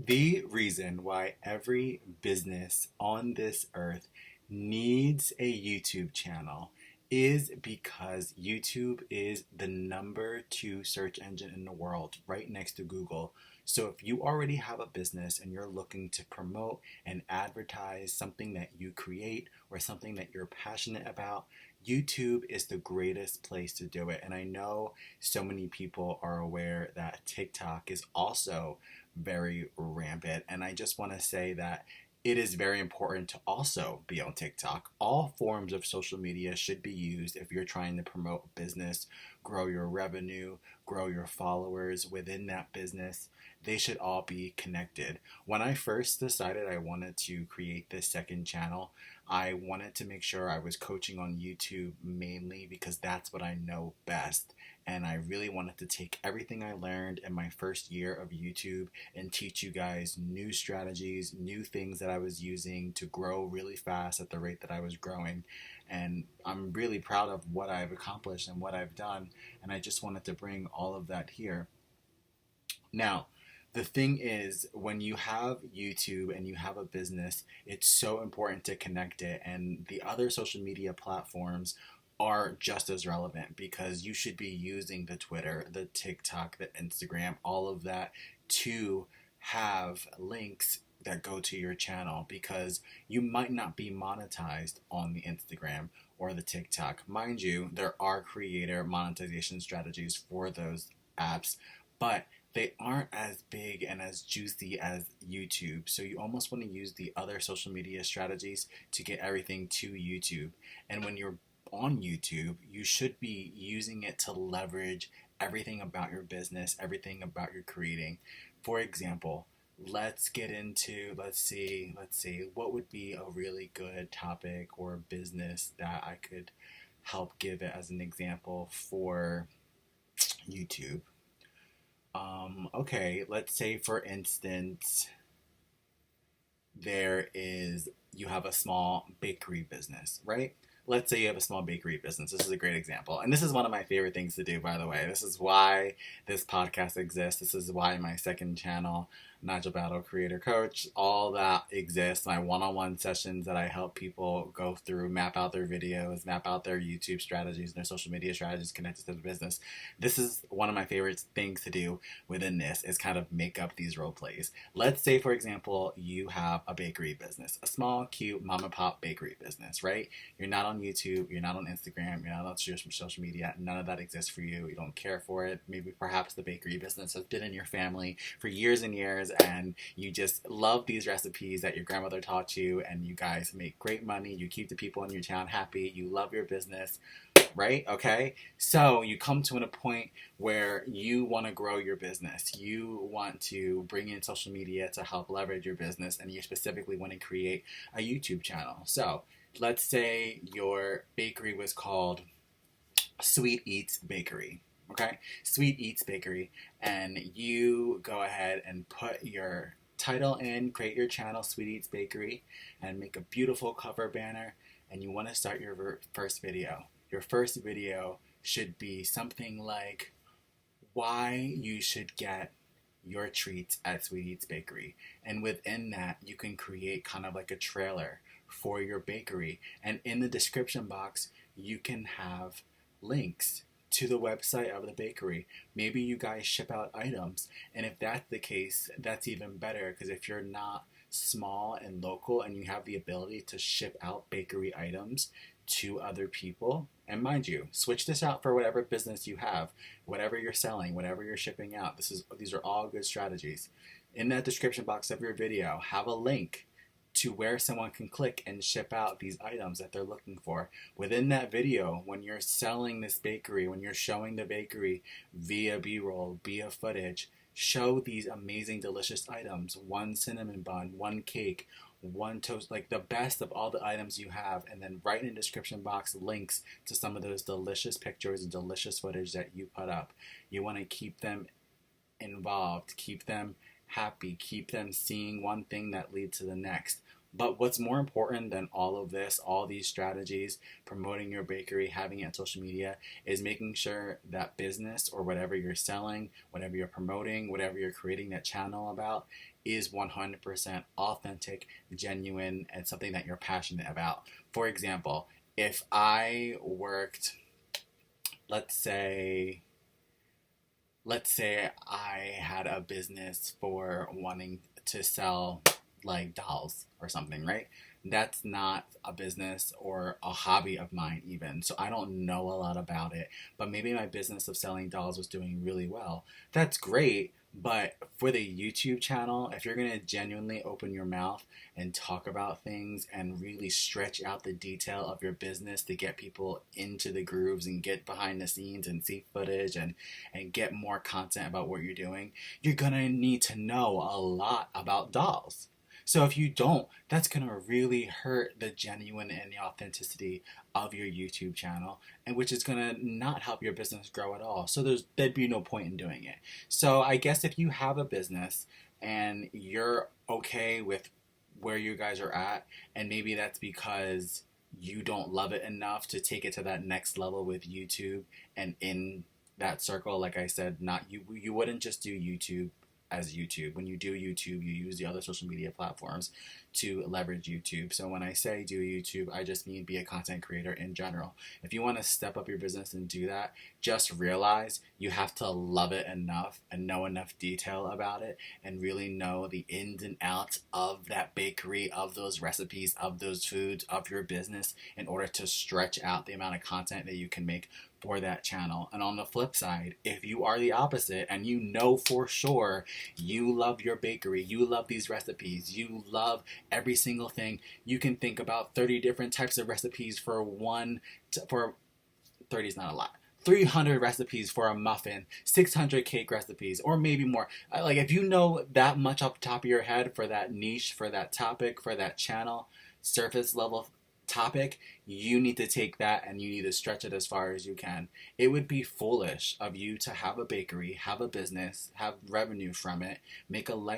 The reason why every business on this earth needs a YouTube channel is because YouTube is the number two search engine in the world, right next to Google. So if you already have a business and you're looking to promote and advertise something that you create or something that you're passionate about, YouTube is the greatest place to do it. And I know so many people are aware that TikTok is also very rampant. And I just want to say that it is very important to also be on TikTok. All forms of social media should be used if you're trying to promote business, grow your revenue, grow your followers within that business. They should all be connected. When I first decided I wanted to create this second channel, I wanted to make sure I was coaching on YouTube mainly because that's what I know best. And I really wanted to take everything I learned in my first year of YouTube and teach you guys new strategies, new things that I was using to grow really fast at the rate that I was growing. And I'm really proud of what I've accomplished and what I've done. And I just wanted to bring all of that here. Now, the thing is, when you have YouTube and you have a business, it's so important to connect it. And the other social media platforms are just as relevant because you should be using the Twitter, the TikTok, the Instagram, all of that to have links that go to your channel because you might not be monetized on the Instagram or the TikTok. Mind you, there are creator monetization strategies for those apps, but they aren't as big and as juicy as YouTube. So you almost want to use the other social media strategies to get everything to YouTube. And when you're on YouTube, you should be using it to leverage everything about your business, everything about your creating. For example, let's see, what would be a really good topic or business that I could help give it as an example for YouTube. Okay, let's say for instance, you have a small bakery business, right? Let's say you have a small bakery business. This is a great example. And this is one of my favorite things to do, by the way. This is why this podcast exists. This is why my second channel, Nigel Battle Creator Coach, all that exists. My one-on-one sessions that I help people go through, map out their videos, map out their YouTube strategies and their social media strategies connected to the business. This is one of my favorite things to do within this is kind of make up these role plays. Let's say, for example, you have a bakery business, a small, cute mom and pop bakery business, right? You're not on YouTube, you're not on Instagram, you're not on social media. None of that exists for you. You don't care for it. Maybe perhaps the bakery business has been in your family for years and years, and you just love these recipes that your grandmother taught you, and you guys make great money. You keep the people in your town happy. You love your business, right? Okay. So you come to a point where you want to grow your business. You want to bring in social media to help leverage your business, and you specifically want to create a YouTube channel. So let's say your bakery was called Sweet Eats Bakery. Okay, Sweet Eats Bakery, and you go ahead and put your title in, create your channel, Sweet Eats Bakery, and make a beautiful cover banner, and you want to start your first video. Your first video should be something like why you should get your treats at Sweet Eats Bakery. And within that, you can create kind of like a trailer for your bakery. And in the description box, you can have links to the website of the bakery. Maybe you guys ship out items. And if that's the case, that's even better because if you're not small and local and you have the ability to ship out bakery items to other people, and mind you, switch this out for whatever business you have, whatever you're selling, whatever you're shipping out. These are all good strategies. In that description box of your video, have a link to where someone can click and ship out these items that they're looking for. Within that video, when you're selling this bakery, when you're showing the bakery via B-roll, via footage, show these amazing, delicious items. One cinnamon bun, one cake, one toast, like the best of all the items you have, and then write in the description box links to some of those delicious pictures and delicious footage that you put up. You want to keep them involved, keep them happy, keep them seeing one thing that leads to the next. But what's more important than all of this, all these strategies, promoting your bakery, having it on social media, is making sure that business or whatever you're selling, whatever you're promoting, whatever you're creating that channel about is 100% authentic, genuine, and something that you're passionate about. For example, if I worked, let's say, I had a business for wanting to sell like dolls or something, right? That's not a business or a hobby of mine, even. So I don't know a lot about it. But maybe my business of selling dolls was doing really well. That's great. But for the YouTube channel, if you're going to genuinely open your mouth and talk about things and really stretch out the detail of your business to get people into the grooves and get behind the scenes and see footage and get more content about what you're doing, you're going to need to know a lot about dolls. So if you don't, that's going to really hurt the genuine and the authenticity of your YouTube channel, and which is going to not help your business grow at all. So there'd be no point in doing it. So I guess if you have a business and you're okay with where you guys are at, and maybe that's because you don't love it enough to take it to that next level with YouTube, and in that circle, like I said, not you wouldn't just do YouTube as YouTube. When you do YouTube, you use the other social media platforms to leverage YouTube. So when I say do YouTube, I just mean be a content creator in general. If you want to step up your business and do that, just realize you have to love it enough and know enough detail about it and really know the ins and outs of that bakery, of those recipes, of those foods, of your business in order to stretch out the amount of content that you can make for that channel. And on the flip side, if you are the opposite and you know for sure you love your bakery, you love these recipes, you love every single thing, you can think about 30 different types of recipes for 30 is not a lot. 300 recipes for a muffin, 600 cake recipes, or maybe more. Like, if you know that much off the top of your head for that niche, for that topic, for that channel, surface level topic, you need to take that and you need to stretch it as far as you can. It would be foolish of you to have a bakery, have a business, have revenue from it, make a life